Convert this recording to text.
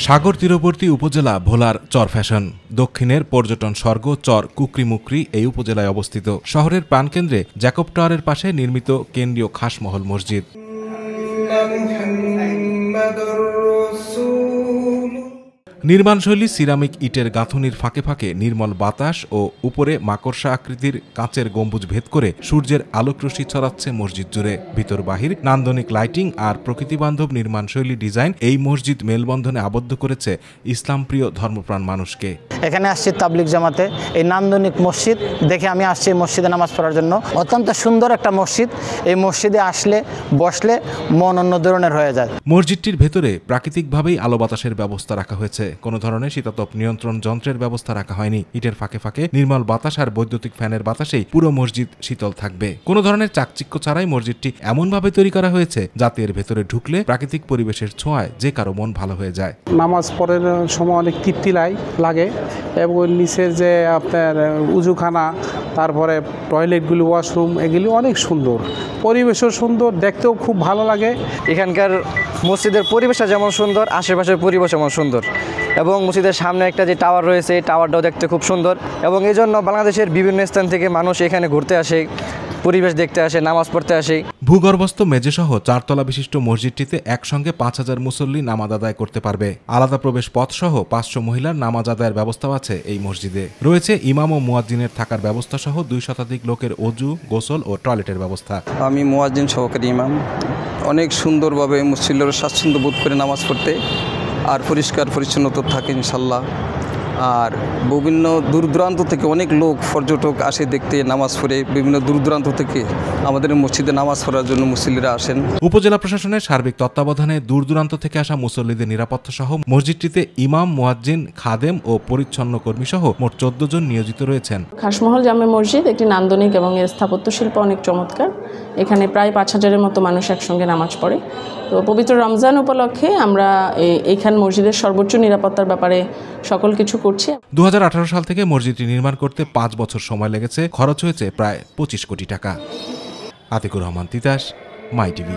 সাগর তীরবর্তী উপজেলা ভোলার চরফ্যাশন দক্ষিণের পর্যটন স্বর্গ চর কুকরিমুকরি এই উপজেলায় অবস্থিত। শহরের প্রাণকেন্দ্রে জ্যাকব টাওয়ারের পাশে নির্মিত কেন্দ্রীয় খাসমহল মসজিদ। নির্মাণশৈলী সিরামিক ইটের গাঁথুনির ফাঁকে ফাঁকে নির্মল বাতাস ও উপরে মাকড়সা আকৃতির কাঁচের গম্বুজ ভেদ করে সূর্যের আলোকরশ্মি ছড়াচ্ছে মসজিদ জুড়ে। ভিতর বাহির নান্দনিক লাইটিং আর প্রকৃতিবান্ধব নির্মাণশৈলী ডিজাইন এই মসজিদ মেলবন্ধনে আবদ্ধ করেছে ইসলামপ্রিয় ধর্মপ্রাণ মানুষকে। এখানে আসছি তাবলিগ জামাতে, এই নান্দনিক মসজিদ দেখে আমি আসছি মসজিদে নামাজ পড়ার জন্য। অত্যন্ত সুন্দর একটা মসজিদ, এই মসজিদে আসলে বসলে মন অন্য ধরনের হয়ে যায়। মসজিদটির ভেতরে প্রাকৃতিকভাবেই আলো বাতাসের ব্যবস্থা রাখা হয়েছে, কোনো ধরনের শীতাতপ নিয়ন্ত্রণ যন্ত্রের ব্যবস্থা রাখা হয়নি। ইটের ফাঁকে ফাঁকে নির্মল বাতাস আর বৈদ্যুতিক ফ্যানের বাতাসেই পুরো মসজিদ শীতল থাকবে। কোনো ধরনের চাকচিক্য ছাড়াই মসজিদটি এমনভাবে তৈরি করা হয়েছে যাতে এর ভেতরে ঢুকলে প্রাকৃতিক পরিবেশের ছোঁয়ায় যে কারো মন ভালো হয়ে যায়। নামাজ পড়ার সময় অনেক তৃপ্তি লাগে এবং নিচের যে আপনার উজুখানা, তারপরে টয়লেটগুলি, ওয়াশরুম, এগুলি অনেক সুন্দর, পরিবেশও সুন্দর, দেখতেও খুব ভালো লাগে। এখানকার মসজিদের পরিবেশটা যেমন সুন্দর, আশেপাশের পরিবেশ যেমন সুন্দর, এবং মসজিদের সামনে একটা যে টাওয়ার রয়েছে এই টাওয়ারটাও দেখতে খুব সুন্দর, এবং এই জন্য বাংলাদেশের বিভিন্ন স্থান থেকে মানুষ এখানে ঘুরতে আসে, পরিবেশ দেখতে আসে, নামাজ পড়তে আসে। ভূগর্ভস্থ মেঝেসহ 4 তলা বিশিষ্ট মসজিদটিতে একসঙ্গে 5000 মুসল্লি নামাজ আদায় করতে পারবে। আলাদা প্রবেশ পথ সহ 500 মহিলার নামাজ আদায়ের ব্যবস্থাও আছে এই মসজিদে। রয়েছে ইমাম ও মুয়াজ্জিনের থাকার ব্যবস্থা সহ 2 শতাধিক লোকের অজু, গোসল ও টয়লেটের ব্যবস্থা। আমি মুয়াজ্জিন সহকারী ইমাম। অনেক সুন্দরভাবে মুসল্লিরা স্বাচ্ছন্দ্য বোধ করে নামাজ পড়তে, আর পরিষ্কার পরিচ্ছন্নতা থাকে ইনশাল্লাহ। আর বিভিন্ন দূর দূরান্ত থেকে অনেক লোক পর্যটক আসে দেখতে, নামাজ পড়ে। বিভিন্ন দূর দূরান্ত থেকে আমাদের মসজিদে নামাজ পড়ার জন্য মুসল্লিরা আসেন। উপজেলা প্রশাসনের সার্বিক তত্ত্বাবধানে দূর দূরান্ত থেকে আসা মুসল্লিদের নিরাপত্তা সহ মসজিদটিতে ইমাম, মুয়াজ্জিন, খাদেম ও পরিচ্ছন্ন কর্মী সহ মোট 14 জন নিয়োজিত রয়েছেন। খাসমহল জামে মসজিদ একটি নান্দনিক এবং এর স্থাপত্যশিল্প অনেক চমৎকার। এখানে প্রায় 5000-এর মতো মানুষ একসঙ্গে নামাজ পড়ে। তো পবিত্র রমজান উপলক্ষে আমরা এইখান মসজিদের সর্বোচ্চ নিরাপত্তার ব্যাপারে সকল কিছু করছি। 2018 সাল থেকে মসজিদটি নির্মাণ করতে 5 বছর সময় লেগেছে। খরচ হয়েছে প্রায় 25 কোটি টাকা। আতিকুর রহমান তিতাস, মাই টিভি।